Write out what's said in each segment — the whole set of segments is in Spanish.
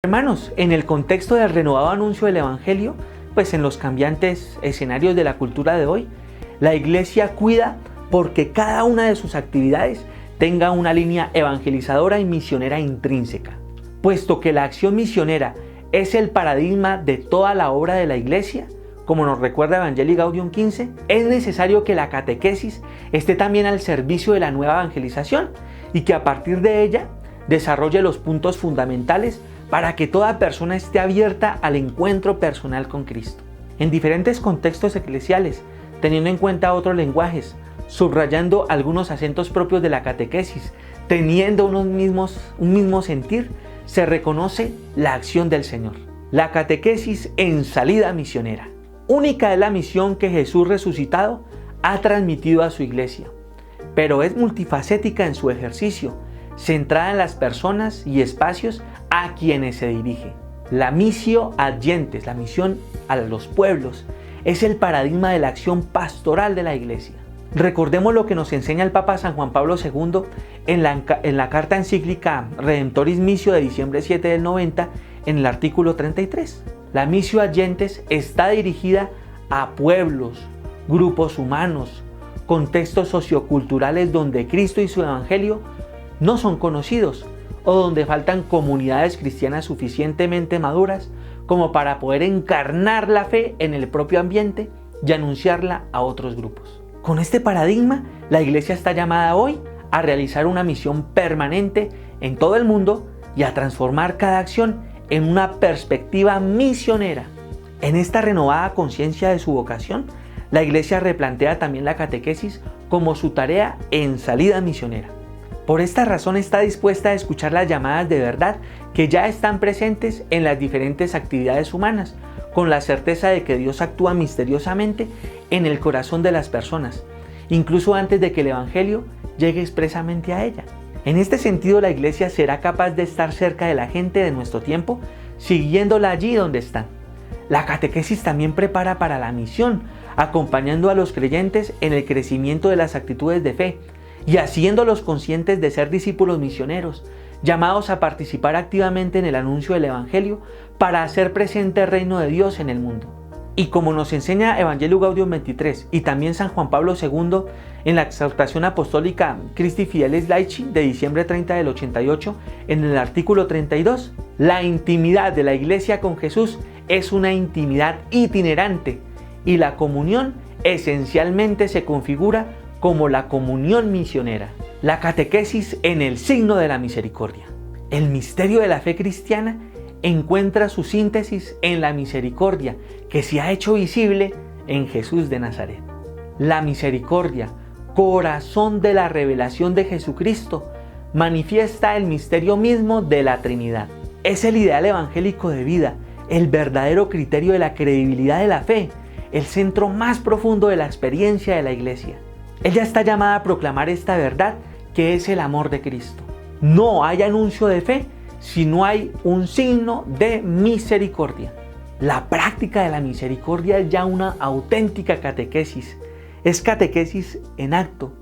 Hermanos, en el contexto del renovado anuncio del Evangelio, pues en los cambiantes escenarios de la cultura de hoy, la Iglesia cuida porque cada una de sus actividades tenga una línea evangelizadora y misionera intrínseca. Puesto que la acción misionera es el paradigma de toda la obra de la Iglesia, como nos recuerda Evangelii Gaudium 15, es necesario que la catequesis esté también al servicio de la nueva evangelización y que a partir de ella desarrolle los puntos fundamentales para que toda persona esté abierta al encuentro personal con Cristo. En diferentes contextos eclesiales, teniendo en cuenta otros lenguajes, subrayando algunos acentos propios de la catequesis, teniendo un mismo sentir, se reconoce la acción del Señor. La catequesis en salida misionera. Única es la misión que Jesús resucitado ha transmitido a su iglesia, pero es multifacética en su ejercicio, centrada en las personas y espacios a quienes se dirige. La missio ad gentes, la misión a los pueblos, es el paradigma de la acción pastoral de la iglesia. Recordemos lo que nos enseña el Papa San Juan Pablo II en la carta encíclica Redemptoris Missio de diciembre 7 del 90, en el artículo 33. La missio ad gentes está dirigida a pueblos, grupos humanos, contextos socioculturales donde Cristo y su evangelio no son conocidos o donde faltan comunidades cristianas suficientemente maduras como para poder encarnar la fe en el propio ambiente y anunciarla a otros grupos. Con este paradigma, la Iglesia está llamada hoy a realizar una misión permanente en todo el mundo y a transformar cada acción en una perspectiva misionera. En esta renovada conciencia de su vocación, la Iglesia replantea también la catequesis como su tarea en salida misionera. Por esta razón está dispuesta a escuchar las llamadas de verdad que ya están presentes en las diferentes actividades humanas, con la certeza de que Dios actúa misteriosamente en el corazón de las personas, incluso antes de que el Evangelio llegue expresamente a ella. En este sentido, la Iglesia será capaz de estar cerca de la gente de nuestro tiempo, siguiéndola allí donde están. La catequesis también prepara para la misión, acompañando a los creyentes en el crecimiento de las actitudes de fe, y haciéndolos conscientes de ser discípulos misioneros, llamados a participar activamente en el anuncio del Evangelio para hacer presente el reino de Dios en el mundo. Y como nos enseña Evangelii Gaudium 23 y también San Juan Pablo II en la exhortación apostólica Christi Fidelis Laici de diciembre 30 del 88, en el artículo 32, la intimidad de la Iglesia con Jesús es una intimidad itinerante y la comunión esencialmente se configura como la comunión misionera. La catequesis en el signo de la misericordia. El misterio de la fe cristiana encuentra su síntesis en la misericordia que se ha hecho visible en Jesús de Nazaret. La misericordia, corazón de la revelación de Jesucristo, manifiesta el misterio mismo de la Trinidad. Es el ideal evangélico de vida, el verdadero criterio de la credibilidad de la fe, el centro más profundo de la experiencia de la Iglesia. Ella está llamada a proclamar esta verdad que es el amor de Cristo. No hay anuncio de fe si no hay un signo de misericordia. La práctica de la misericordia es ya una auténtica catequesis. Es catequesis en acto.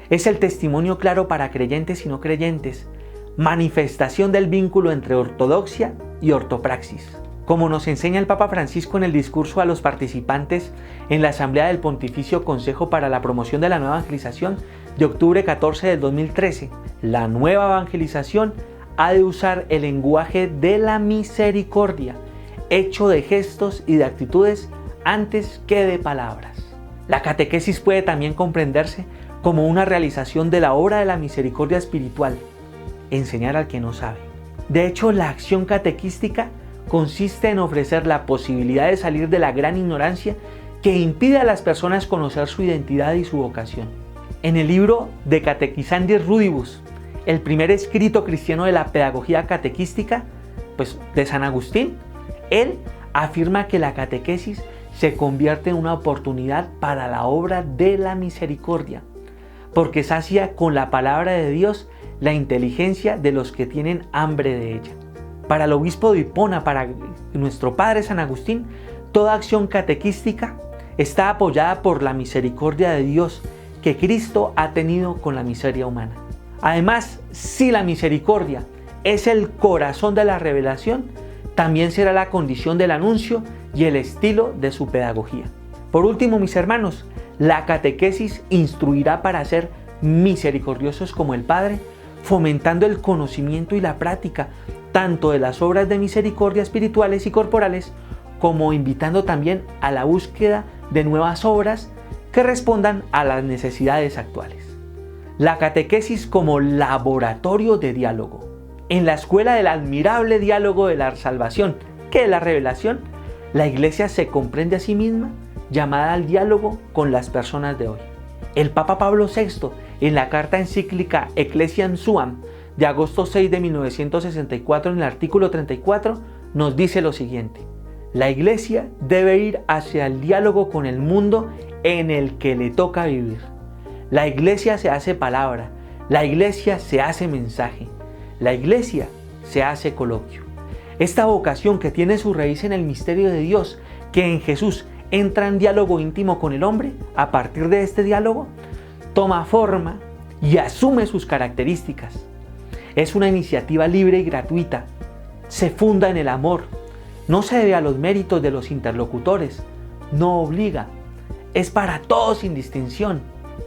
Es el testimonio claro para creyentes y no creyentes. Manifestación del vínculo entre ortodoxia y ortopraxis. Como nos enseña el Papa Francisco en el discurso a los participantes en la Asamblea del Pontificio Consejo para la Promoción de la Nueva Evangelización de octubre 14 del 2013, la nueva evangelización ha de usar el lenguaje de la misericordia, hecho de gestos y de actitudes antes que de palabras. La catequesis puede también comprenderse como una realización de la obra de la misericordia espiritual, enseñar al que no sabe. De hecho, la acción catequística consiste en ofrecer la posibilidad de salir de la gran ignorancia que impide a las personas conocer su identidad y su vocación. En el libro De Catequizandis Rudibus, el primer escrito cristiano de la pedagogía catequística, de San Agustín, él afirma que la catequesis se convierte en una oportunidad para la obra de la misericordia, porque sacia con la palabra de Dios la inteligencia de los que tienen hambre de ella. Para el obispo de Hipona, para nuestro padre San Agustín, toda acción catequística está apoyada por la misericordia de Dios que Cristo ha tenido con la miseria humana. Además, si la misericordia es el corazón de la revelación, también será la condición del anuncio y el estilo de su pedagogía. Por último, mis hermanos, la catequesis instruirá para ser misericordiosos como el Padre, fomentando el conocimiento y la práctica tanto de las obras de misericordia espirituales y corporales, como invitando también a la búsqueda de nuevas obras que respondan a las necesidades actuales. La catequesis como laboratorio de diálogo. En la escuela del admirable diálogo de la salvación, que es la revelación, la Iglesia se comprende a sí misma, llamada al diálogo con las personas de hoy. El Papa Pablo VI, en la carta encíclica Ecclesiam Suam de agosto 6 de 1964, en el artículo 34, nos dice lo siguiente: la Iglesia debe ir hacia el diálogo con el mundo en el que le toca vivir. La Iglesia se hace palabra, la Iglesia se hace mensaje, la Iglesia se hace coloquio. Esta vocación, que tiene su raíz en el misterio de Dios, que en Jesús entra en diálogo íntimo con el hombre, a partir de este diálogo, toma forma y asume sus características. Es una iniciativa libre y gratuita, se funda en el amor, no se debe a los méritos de los interlocutores, no obliga, es para todos sin distinción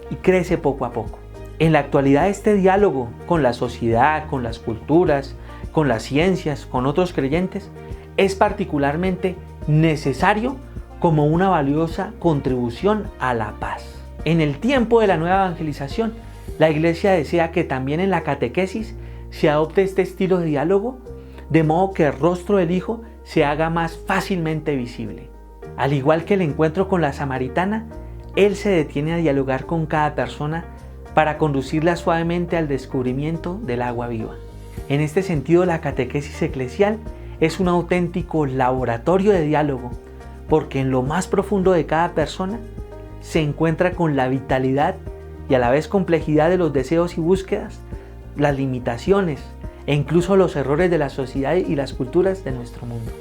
y crece poco a poco. En la actualidad, este diálogo con la sociedad, con las culturas, con las ciencias, con otros creyentes, es particularmente necesario como una valiosa contribución a la paz. En el tiempo de la nueva evangelización, la Iglesia desea que también en la catequesis se adopte este estilo de diálogo, de modo que el rostro del Hijo se haga más fácilmente visible. Al igual que el encuentro con la samaritana, Él se detiene a dialogar con cada persona para conducirla suavemente al descubrimiento del agua viva. En este sentido, la catequesis eclesial es un auténtico laboratorio de diálogo, porque en lo más profundo de cada persona se encuentra con la vitalidad y a la vez complejidad de los deseos y búsquedas, las limitaciones e incluso los errores de la sociedad y las culturas de nuestro mundo.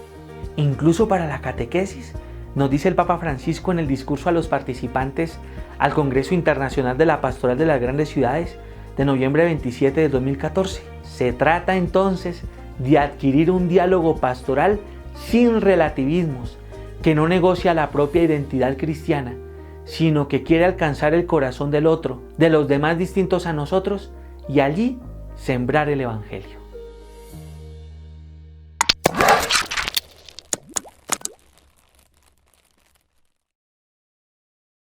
Incluso para la catequesis, nos dice el Papa Francisco en el discurso a los participantes al Congreso Internacional de la Pastoral de las Grandes Ciudades de noviembre 27 de 2014. Se trata entonces de adquirir un diálogo pastoral sin relativismos, que no negocia la propia identidad cristiana, sino que quiere alcanzar el corazón del otro, de los demás distintos a nosotros, y allí sembrar el Evangelio.